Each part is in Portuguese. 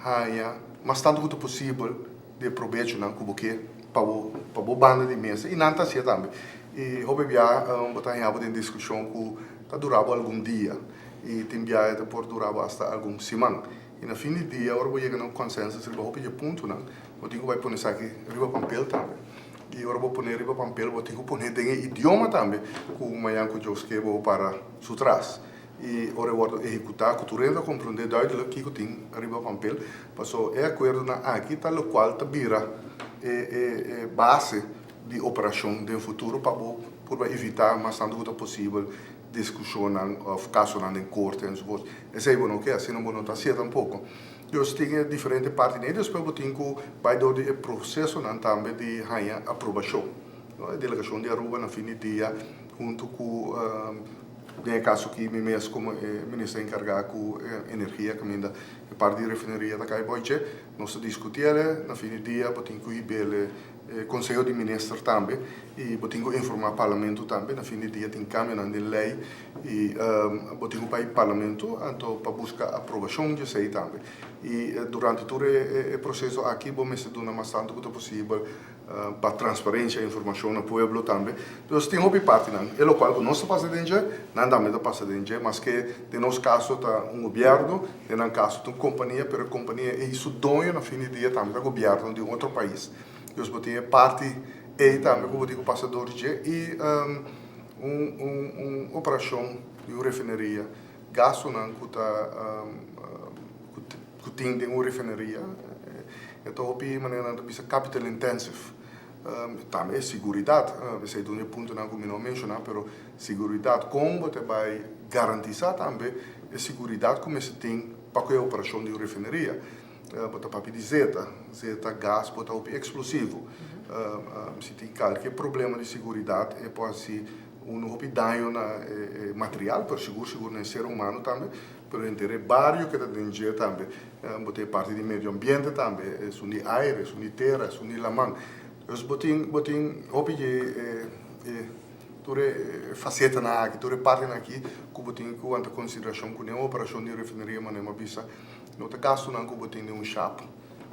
hanya, mas tanto quanto possível, de proveito não cubo que para o banda de mesa e não tá certo também. E houve já botar em discussão que tá durava algum dia e tem já por durava hasta algum semana. E na fim de dia, agora vou chegar num consenso, se vou pedir ponto não, eu tenho que vai pôr isso aqui riba papel também. E agora vou pôr riba papel, vou ter que pôr em idioma também, que o manhã que eu escrevo para su trás. E agora eu vou executar, que tu renda compreender duidelijk que eu tenho riba papel, passou é acordo na aqui tá o qual tá vira base de operação do futuro para evitar mais tanto quanto possível discussão ou caso em corte e so forth. E se não quer, assim não está certo um pouco. Dus tem diferentes partes nele, depois eu tenho que vai do processo também de aprovação. A delegação de Aruba na fim de dia, junto com tem caso que me mesmo como ministro encarregado com energia, que ainda é parte de refinaria da Caiboiche, nós discutimos na fim de dia, eu tenho que ir Conselho de Ministros também e eu tenho que informar o Parlamento também, na fim de dia tem câmbio na lei e eu tenho que ir ao Parlamento então, para buscar aprovação de sei também. E durante todo o processo aqui, vamos dar mais tanto quanto possível para transparência e informação ao povo também. Então, tem uma parte, é o qual nós fazemos, não também fazemos, mas que, no nosso caso, está governo, no caso, uma companhia, mas a companhia é isso dono, na fim de dia, também, o governo de outro país. Então, eu tenho parte, e também, como eu digo, passador e uma operação de uma refinaria, gasto, que tem uma refinaria, então, de maneira de capital intensive. Também segurança, você tem um ponto que não mencionar, mas segurança, como você vai garantizar também a segurança como você tem para a operação de uma refinaria. Você pode pedir zeta gás, você pode explosivo. Se tem qualquer problema de segurança, pode ser dano no material, mas seguro no ser humano também, pero entre vários que tem também, botar parte do meio ambiente também, são de ar, são de terra, são de lamang. Então, botem toda faceta na aqui, toda parte na aqui, que botem com anta consideração com a operação de refinaria, mas não visa, no caso não que botem de shop,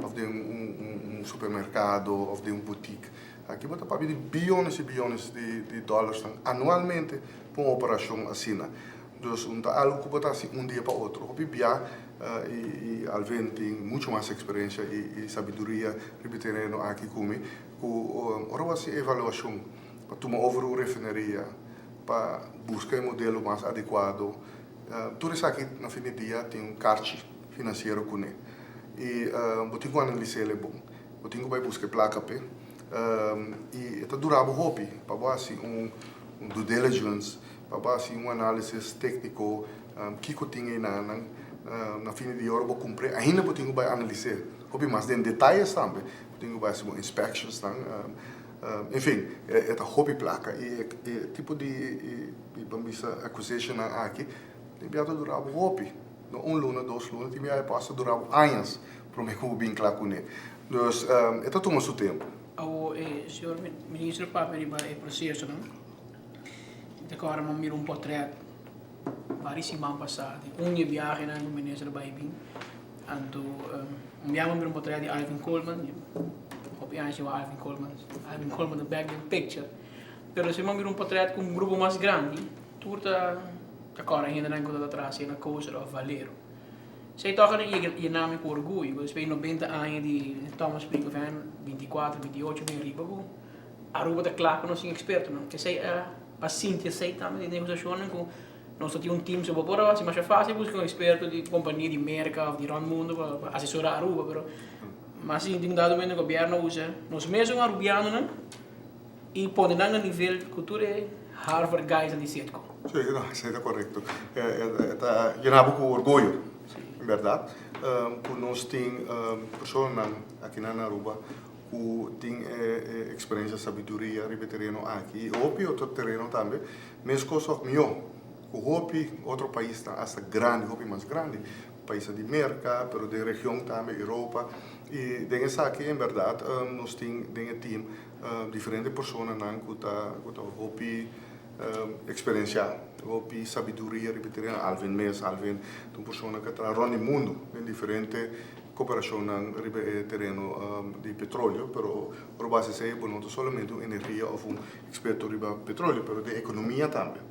ou de supermercado, ou de boutique. Aqui botem para de bilhões e bilhões de dólares anualmente para uma operação assim. Então, algo que botar assim dia para outro. O PBA e Alvin tem muito mais experiência e sabedoria repetindo aqui comigo. Ora vai ser avaliação para tomar over a refinaria, para buscar um modelo mais adequado. Tudo isso aqui na fim de dia tem carte financeiro com ele. E eu tenho que analisar ele bom. Eu tenho que buscar placa P. E está durando hobby para fazer due diligence, para fazer análise técnico que eu tenho na fim de dia eu vou cumprir. Ainda eu tenho que analisar hobby mais em detalhes também. Eu tenho que fazer inspections enfim, é hobby placa e tipo de acquisition aqui tem que durar hobby. Luna, 2 lunas, tem que passar durar anos para me bem claro com ele. Então, toma seu tempo. O senhor ministro para o processo, não? Agora vamos ver portrait várias semanas passadas. Viagem no ministro Baibin. Então, vamos ver portrait de Alvin Coleman. Hoop je aan Alvin Coleman. Alvin Coleman de back in picture. Pero se vamos ver portrait com grupo mais grande, tudo agora ainda não encontra atrás na coisa ou Valero. Sei toca e nome com orgulho. Eu espero 90 anos de Thomas Springervan, 24, 28 bem riba. Aruba da claro que não sou experto, não. Que sei a Cíntia sei também de negociação com nós temos time sobre por assim, mas é fácil buscar um experto de companhia de América ou de Mundo para assessorar Aruba, pero mas sim tem dado bem o governo usa nós mesmos arubiano, não? E põe na nível cultura Harvard guys ali certo. Sim, está correto. Está llenado com orgulho. Em verdade, nós temos pessoas aqui na Aruba que têm experiência, sabedoria, terreno aqui, e outro terreno também, mas coisas melhor. O outro país está grande, mais grande, país de América, mas de região também, Europa, e dessa aqui, em verdade, nós temos um time diferentes pessoas que estão experiência, hopi sabedoria, repetir Alvin Mes, Alvin, uma pessoa que está no mundo, em diferentes cooperación en terreno de petróleo, pero por base se no solamente energía o un experto de petróleo, pero de economía también.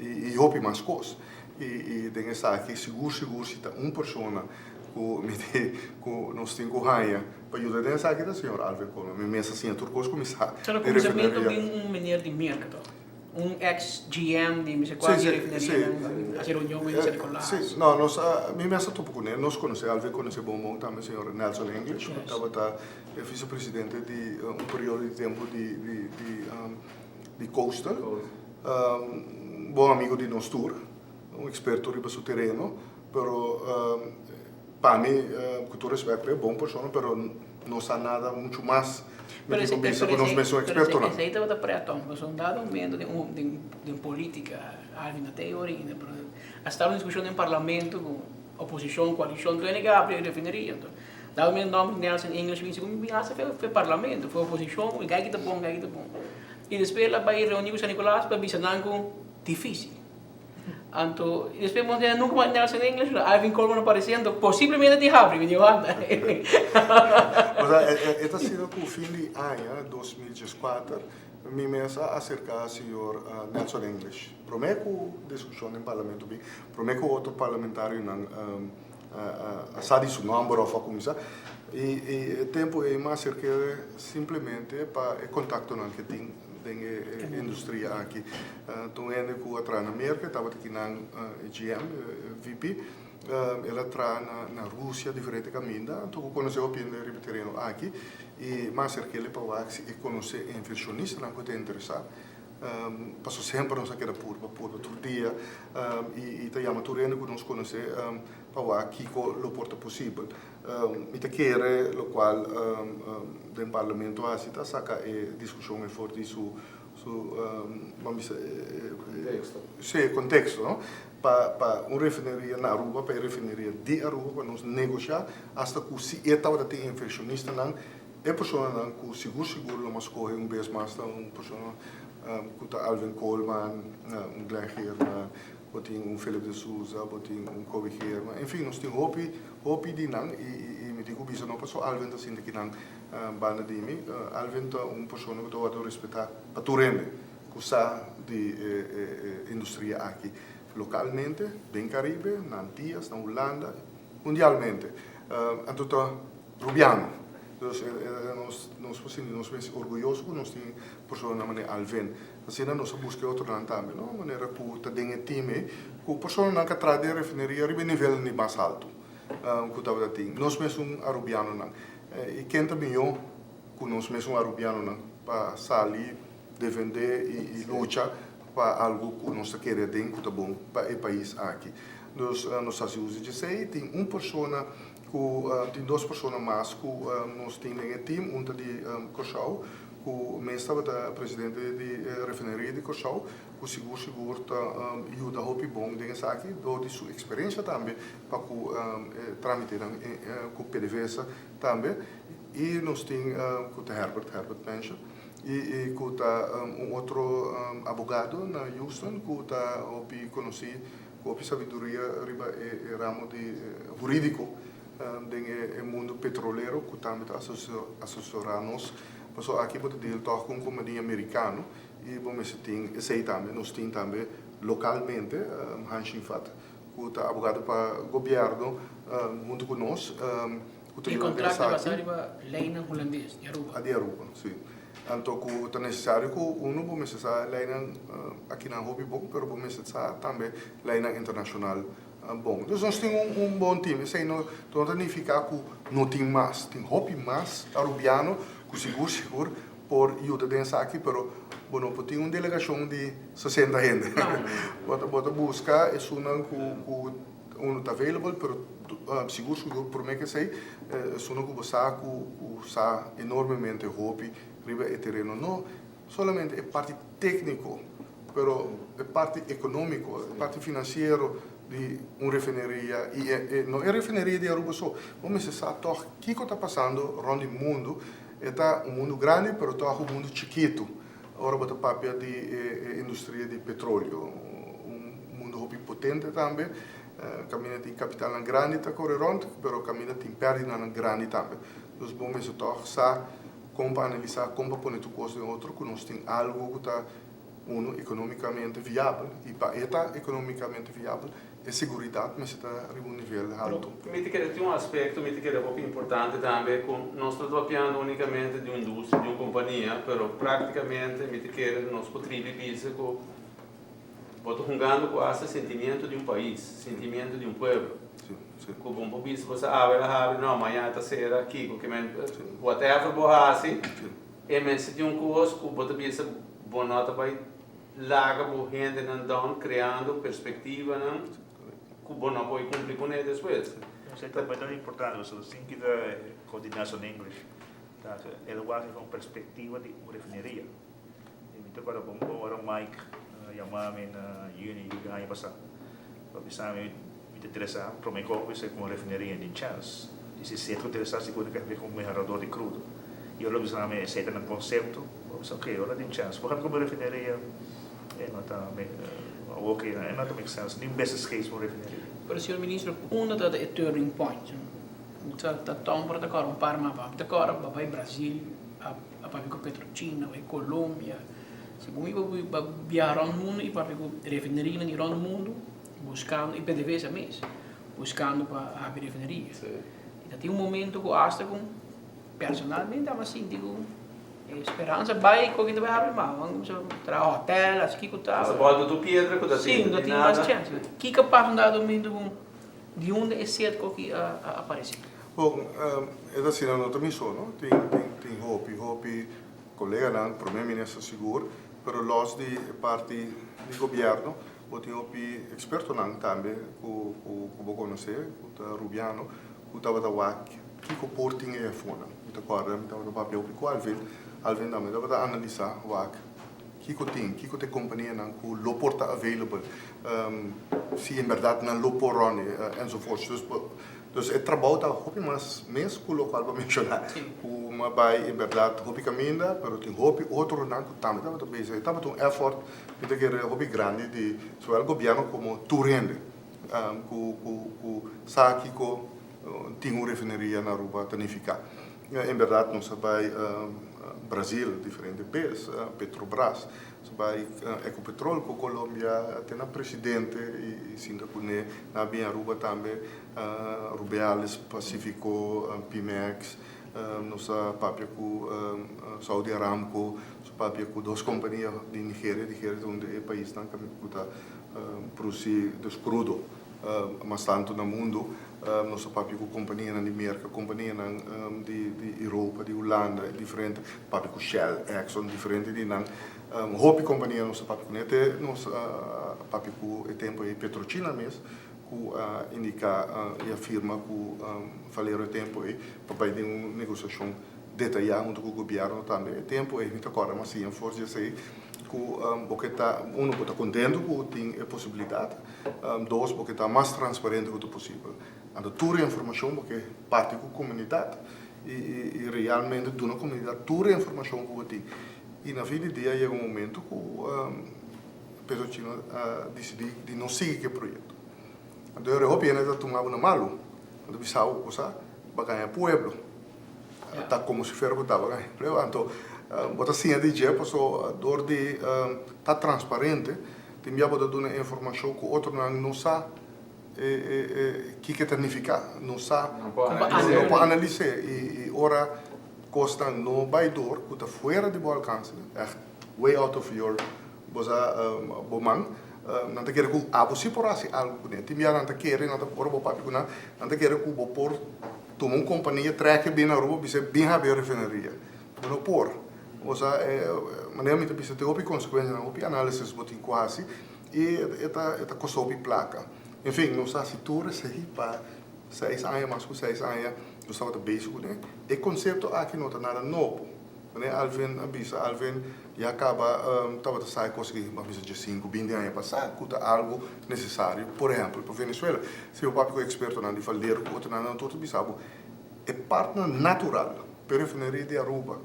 Y hopi más cosas. Y tengo aquí seguro si está una persona que nos tem corraia para ajudar nessa aqui da senhora Alvin Colman, me mesa assim, turcos começar. Só começamento de meneer de mercado. Ex-GM de Mr. Quasi refineria a reunião em San Nicolás. Sim, não, nós, me mesa topo com ele, nós conhecemos, Alvin conhece bom também o senhor Nelson English, que estava vice-presidente de período de tempo de Coastal, bom amigo de nós tour, experto riba su terreno, pero para mim, com todo respeito, é bom pessoa, pero não sabe nada muito mais. Pero esse experto não. Esse aí estava preatão, mas um dado momento de política, Alvin na teoria, hasta uma discussão em parlamento com oposição, coalição, que é negável a refineria. Dado momento nome Nelson English, vinha como ameaça foi parlamento, foi oposição, e gai que tá bom. E depois ela vai reunir com San Nicolás para visitar com difícil. Então, depois nunca mais Nelson English, Alvin Colman aparecendo, possivelmente de Havre, me digo, anda. Mas esta sido com o fim de ano, 2014, me mesa acerca ao senhor Nelson English. Prometo discussão em parlamento, prometo outro parlamentário a sair do número ou coisa. E tempo é mais acerca simplesmente para contato que tem a indústria aqui. Então, eu fui atrás na América, estava aqui na GM, VP, ela atrás na Rússia, diferente caminho. Então, eu conheci o opinião de terreno aqui, e mais acerca ele para o Axi e conhecer inversionista, não que te interessar. Passou sempre não saqueira por outro dia, e te chama tureno que nós conhecer para o Axi que o porta possível. E te quer, o qual do parlamento a cita saca a discussão é forte vamos dizer, contexto, não? Para uma refineria na Aruba, para a refineria de Aruba, para nós negociar, até que se estava tem inversionista não, é pessoa não que seguro mas corre vez mais uma pessoa que está Alvin Colman, Glenn Herman, botin Philip de Souza, botin Kobe Herman, enfim, nós temos hopi de não e me digo bisa não passou Alvin está sendo que não banda de mim, Alvin está pessoa que eu adoro respeitar para tu rende, que sa de indústria aqui localmente, bem Caribe, na Antillas, na Holanda, mundialmente, então Rubiano. Nós somos orgulhosos que nós temos pessoas na maneira Alvin. Assim, nós buscamos outro lado também, não? Maneira que está dentro do time, que pessoas não querem trazer a refineria a nível mais alto, que estava assim. Nós somos arubianos, não? E quem também eu, que nós somos arubianos, para sair, defender e lutar para algo que nós queremos dentro, que está bom para o país aqui. Nós fazemos isso, tem uma pessoa tem duas pessoas mais que nós temos em time, uma de Cochau, que estava presidente da refineria de Cochau, que seguro ajuda a bom dentro aqui, dou de sua experiência também para tramitar com PDVSA também, e nós temos com Herbert Pension e com outro advogado na Houston que conheci com sabedoria riba ramo de jurídico no mundo petrolero que também assessoramos. Passou aqui para deal com uma companhia americana e vamos ter esse também nós temos também localmente Hanshin Fat que está advogado para o governo junto com nós. E contrato vai ser para Leina holandês de Aruba. De Aruba, sim. Então, é necessário que vamos usar Leina aqui na hobby bom, mas vamos usar também Leina internacional bom. Então, nós temos bom time. Isso não significa que não tem mais. Tem hobby mais arubiano, que seguro, por ajuda dentro aqui, mas não tem uma delegação de 60 gente. Bota buscar, é uma que está available, mas seguro, por mim que sei, é uma que você usa enormemente hobby, riba e terreno. Não somente é parte técnico, mas é parte econômico, é parte financeira de uma refineria. E não é refineria de Aruba só. Vamos pensar, o que está passando no mundo? É mundo grande, mas é mundo chiquito. Agora, bota papel de indústria de petróleo. Mundo potente também. cammina tem capital na grande tá corre rond, pero cammina tem perdi na grande também. Dus bom mesmo toch sa como analisar como pôr tu custo em outro que nós tem algo que tá economicamente viável e para eta economicamente viável é segurança, mas está a um nível alto. Mi ti chiede un aspetto, mi ti chiede proprio importante também, non sto trattando unicamente di un'industria, di una compagnia, però praticamente mi ti chiede il nostro potrebbe dire che sto jugando con questo sentimento di un paese, sentimento di un pueblo. Sim, sim. Com um pouco isso, você abre, não, amanhã tá cedo aqui, porque whatever borrasse, e men se tem curso, que você pensa, boa nota vai larga por gente não dão, criando perspectiva, não, que boa nota vai cumprir com ele depois. Isso também é importante, você tem que dar coordenação em inglês. Ele vai com perspectiva de uma refinaria. Então, para bom, agora o Mike, chamar-me na Uni, ganha passar. Para pensar, me interessa, para mim, como você com uma refinaria em chance. E se você interessa, se pode ver com um minerador de crudo. E eu pensar, me aceita no conceito, eu ok, olha tem chance. Por exemplo, como refinaria, não está, ok, não está make sense. Nem business case para refinaria. Pero, senhor ministro, dat é turning point. Está tão para agora um par mais para agora vai Brasil, a para com Petrochina, vai Colômbia. Se bom vai viajar ao mundo e para com refinaria em todo o mundo, buscando e PDVSA mesmo, buscando para abrir refinaria. E tem momento que eu acho que personalmente eu assim digo esperança vai com que vai abrir mais, vamos tra hotel, as que tá. Você pode do Piedra que sim, não tem mais chance. Que capaz de domingo de onde é certo que aparece. Bom, é assim, não também só, não? Tem hope, colega não, primeiro-ministro seguro, pero los de parte do governo, tem hope experto não também, que vou conhecer, que tá Rubiano, que estava da WAC, que o porting é fora, que tá corda, que estava do papel, que Alvin também estava analisar WAC, que tem companhia não, que lo porta available, se em verdade não lo porone, enzovoort. Dus het trabalho está hopi mas mesmo que o local para mencionar, uma vai em verdade hopi caminha, pero tem hopi outro não que também estava bezig, estava um effort, que era hopi grande de zowel governo como toerende, que sabe que tem refineria na Aruba tanificar. Em verdade nós vai Brasil diferente vez, Petrobras, vai Ecopetrol com Colômbia, tem a presidente e Singapura, na bem Aruba também, Rubiales, Pacífico, Pimex, nossa papia com Saudi Aramco, nossa papia com duas companhias de Nigéria onde é o país que está produzir crudo, mas tanto no mundo, nossa papia com companhia na América, companhia de Europa, de Holanda, diferente, papia com Shell, Exxon, diferente de não. Hopi companhia nossa papia com até nossa papia com o tempo é Petrochina mesmo, que indica e afirma que faleram o tempo aí para ter uma negociação detalhada junto com o governo também. O tempo é muito agora, mas sim, força aí porque está está contente que tem a possibilidade, dois porque está mais transparente quanto possível. Anda toda a informação porque parte com a comunidade e realmente dá na comunidade toda a informação que tem. E na fim do dia chega momento que o Petrochina decidiu de não seguir aquele projeto. Então, eu hope ainda tomava na malu, quando Bissau coisa, baganha pueblo, tá como se for que tava ganha. Então, bota assim a DJ passou dor de tá transparente, tem já bota dando informação que outro não sabe que significa, não sabe, não pode analisar e ora costa não vai dor, que tá fora de bom alcance, way out of your bomang. Não te quero que a você por assim algo né time já não te quero não te por o papi que não te quero que o por tomar uma companhia treque bem na rua bisa bem a ver refinaria não por ou seja maneira muito bisa ter outra consequência não outra análise botin quase e eta custou a placa enfim não sei se tudo se para 6 anos mais que 6 anos eu estava basic né e conceito aqui não tá nada novo né Alvin avisa Alvin e acaba estava a sair conseguir uma visa de 5, 20 anos passar, que algo necessário. Por exemplo, para Venezuela, se o papi é experto na de fazer, outro não todo sabe, é parte natural para a refineria de Aruba,